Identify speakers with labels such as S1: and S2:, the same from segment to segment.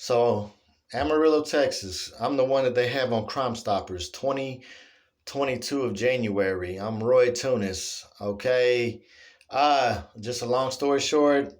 S1: So, Amarillo, Texas. I'm the one that they have on Crime Stoppers, 2022 of January. I'm Roy Tunis. Okay. Just a long story short,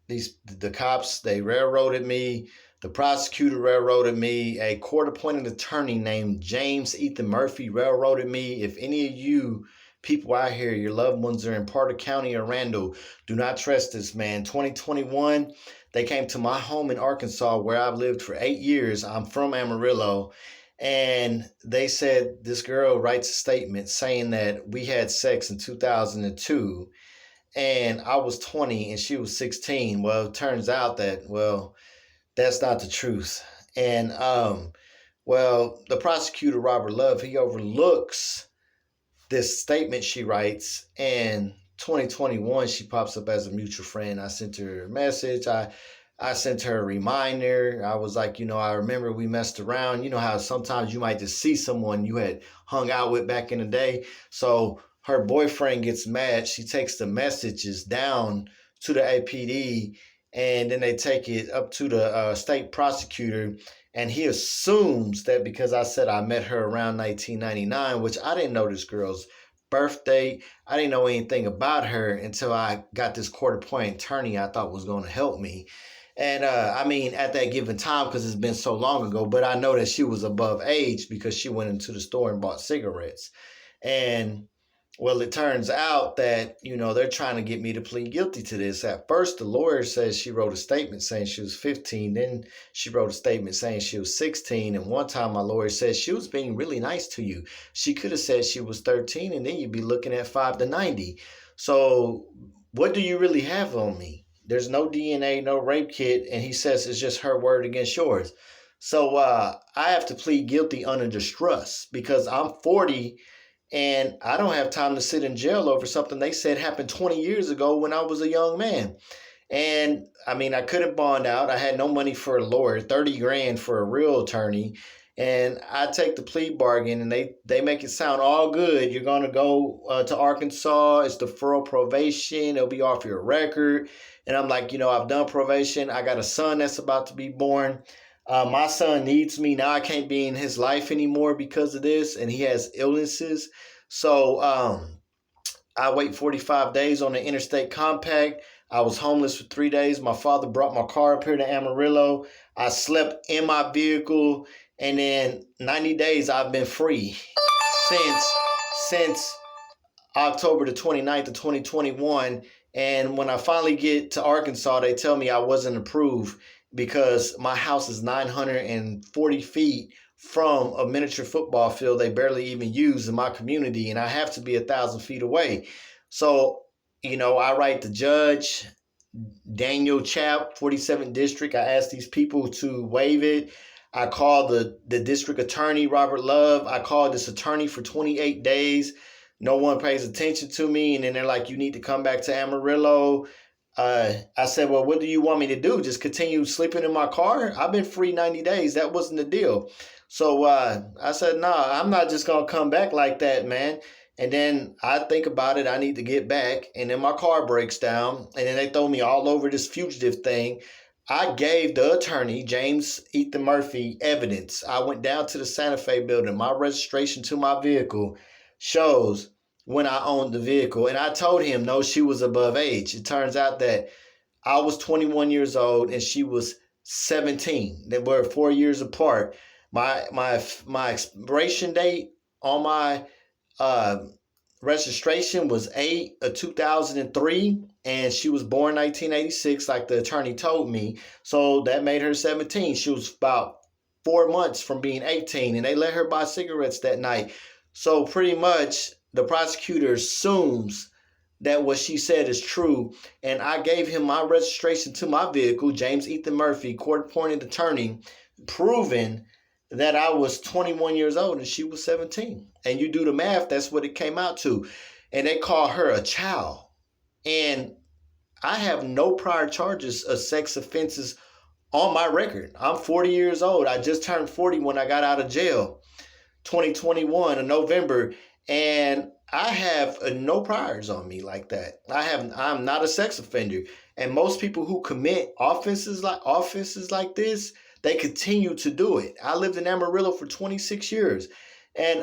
S1: the cops they railroaded me. The prosecutor railroaded me. A court-appointed attorney named James Ethan Murphy railroaded me. If any of you people out here, your loved ones are in Parker County or Randall, do not trust this man. 2021, they came to my home in Arkansas where I've lived for 8 years. I'm from Amarillo. And they said this girl writes a statement saying that we had sex in 2002 and I was 20 and she was 16. Well, it turns out that, that's not the truth. And, the prosecutor, Robert Love, he overlooks this statement she writes. And 2021, she pops up as a mutual friend. I sent her a message. I sent her a reminder. I was like, I remember we messed around. You know how sometimes you might just see someone you had hung out with back in the day. So her boyfriend gets mad. She takes the messages down to the APD, and then they take it up to the state prosecutor. And he assumes that because I said I met her around 1999, which I didn't know this girl's birth date. I didn't know anything about her until I got this court-appointed attorney I thought was going to help me. And at that given time, because it's been so long ago, but I know that she was above age because she went into the store and bought cigarettes. And it turns out that, they're trying to get me to plead guilty to this. At first, the lawyer says she wrote a statement saying she was 15. Then she wrote a statement saying she was 16. And one time my lawyer said she was being really nice to you. She could have said she was 13 and then you'd be looking at 5 to 90. So what do you really have on me? There's no DNA, no rape kit. And he says it's just her word against yours. So I have to plead guilty under distrust because I'm 40 and I don't have time to sit in jail over something they said happened 20 years ago when I was a young man. And I couldn't bond out. I had no money for a lawyer, 30 grand for a real attorney. And I take the plea bargain and they make it sound all good. You're going to go to Arkansas. It's deferral probation. It'll be off your record. And I'm like, I've done probation. I got a son that's about to be born. My son needs me now. I can't be in his life anymore because of this, and he has illnesses. So I wait 45 days on the interstate compact. I was homeless for 3 days. My father brought my car up here to Amarillo. I slept in my vehicle, and then 90 days I've been free since October the 29th of 2021. And when I finally get to Arkansas, they tell me I wasn't approved because my house is 940 feet from a miniature football field they barely even use in my community, and I have to be 1,000 feet away. So, I write the judge, Daniel Chap, 47th District. I asked these people to waive it. I called the district attorney, Robert Love. I called this attorney for 28 days. No one pays attention to me, and then they're like, you need to come back to Amarillo. I said, well, what do you want me to do? Just continue sleeping in my car? I've been free 90 days. That wasn't the deal. So I said, nah, I'm not just going to come back like that, man. And then I think about it. I need to get back. And then my car breaks down. And then they throw me all over this fugitive thing. I gave the attorney, James Ethan Murphy, evidence. I went down to the Santa Fe building. My registration to my vehicle shows when I owned the vehicle. And I told him, no, she was above age. It turns out that I was 21 years old and she was 17. They were 4 years apart. My expiration date on my registration was 8/2003, and she was born 1986, like the attorney told me. So that made her 17. She was about 4 months from being 18, and they let her buy cigarettes that night. So pretty much the prosecutor assumes that what she said is true. And I gave him my registration to my vehicle, James Ethan Murphy, court-appointed attorney, proving that I was 21 years old and she was 17. And you do the math, that's what it came out to. And they call her a child. And I have no prior charges of sex offenses on my record. I'm 40 years old. I just turned 40 when I got out of jail, 2021 in November. And I have no priors on me like that. I'm not a sex offender. And most people who commit offenses like this, they continue to do it. I lived in Amarillo for 26 years. And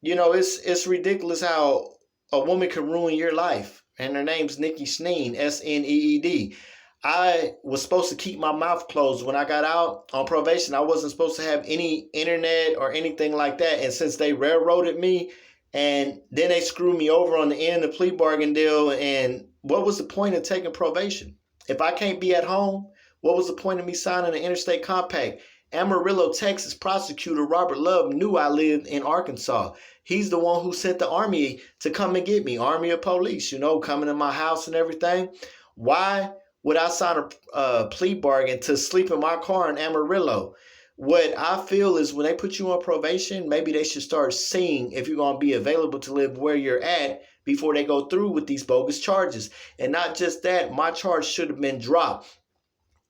S1: it's ridiculous how a woman can ruin your life. And her name's Nikki Sneen, Sneed. I was supposed to keep my mouth closed when I got out on probation. I wasn't supposed to have any internet or anything like that. And since they railroaded me and then they screwed me over on the end of the plea bargain deal, and what was the point of taking probation? If I can't be at home, what was the point of me signing an interstate compact? Amarillo, Texas prosecutor Robert Love knew I lived in Arkansas. He's the one who sent the army to come and get me, army of police, coming to my house and everything. Why would I sign a plea bargain to sleep in my car in Amarillo? What I feel is when they put you on probation, maybe they should start seeing if you're going to be available to live where you're at before they go through with these bogus charges. And not just that, my charge should have been dropped.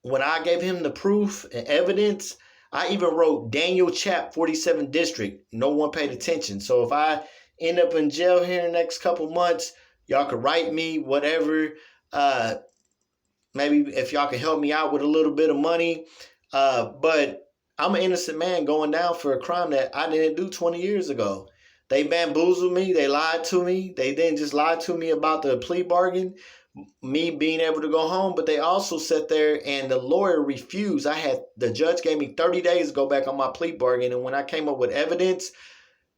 S1: When I gave him the proof and evidence, I even wrote Daniel Chap, 47th District. No one paid attention. So if I end up in jail here in the next couple months, y'all could write me, whatever. Maybe if y'all can help me out with a little bit of money. But I'm an innocent man going down for a crime that I didn't do 20 years ago. They bamboozled me. They lied to me. They didn't just lie to me about the plea bargain, me being able to go home, but they also sat there and the lawyer refused. The judge gave me 30 days to go back on my plea bargain. And when I came up with evidence,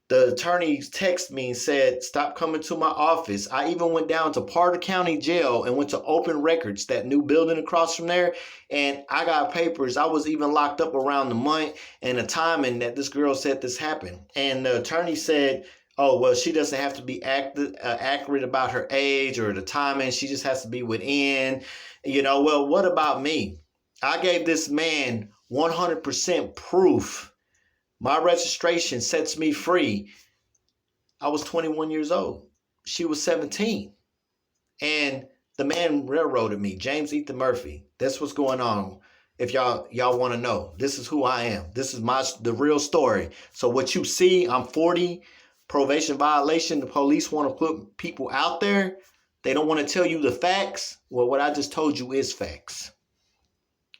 S1: the attorney texted me and said, stop coming to my office. I even went down to Parker County Jail and went to Open Records, that new building across from there. And I got papers. I was even locked up around the month and the timing that this girl said this happened. And the attorney said, oh, well, she doesn't have to be accurate about her age or the timing. She just has to be within. Well, what about me? I gave this man 100% proof. My registration sets me free. I was 21 years old. She was 17. And the man railroaded me, James Ethan Murphy. That's what's going on. If y'all want to know, this is who I am. This is the real story. So what you see, I'm 40, probation violation. The police want to put people out there. They don't want to tell you the facts. Well, what I just told you is facts.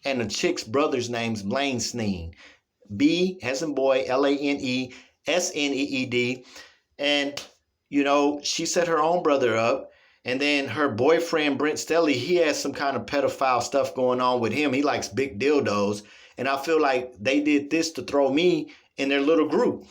S1: And the chick's brother's name's Blaine Sneen. B as in boy, Lane, Sneed. And, she set her own brother up. And then her boyfriend, Brent Stelly, he has some kind of pedophile stuff going on with him. He likes big dildos. And I feel like they did this to throw me in their little group.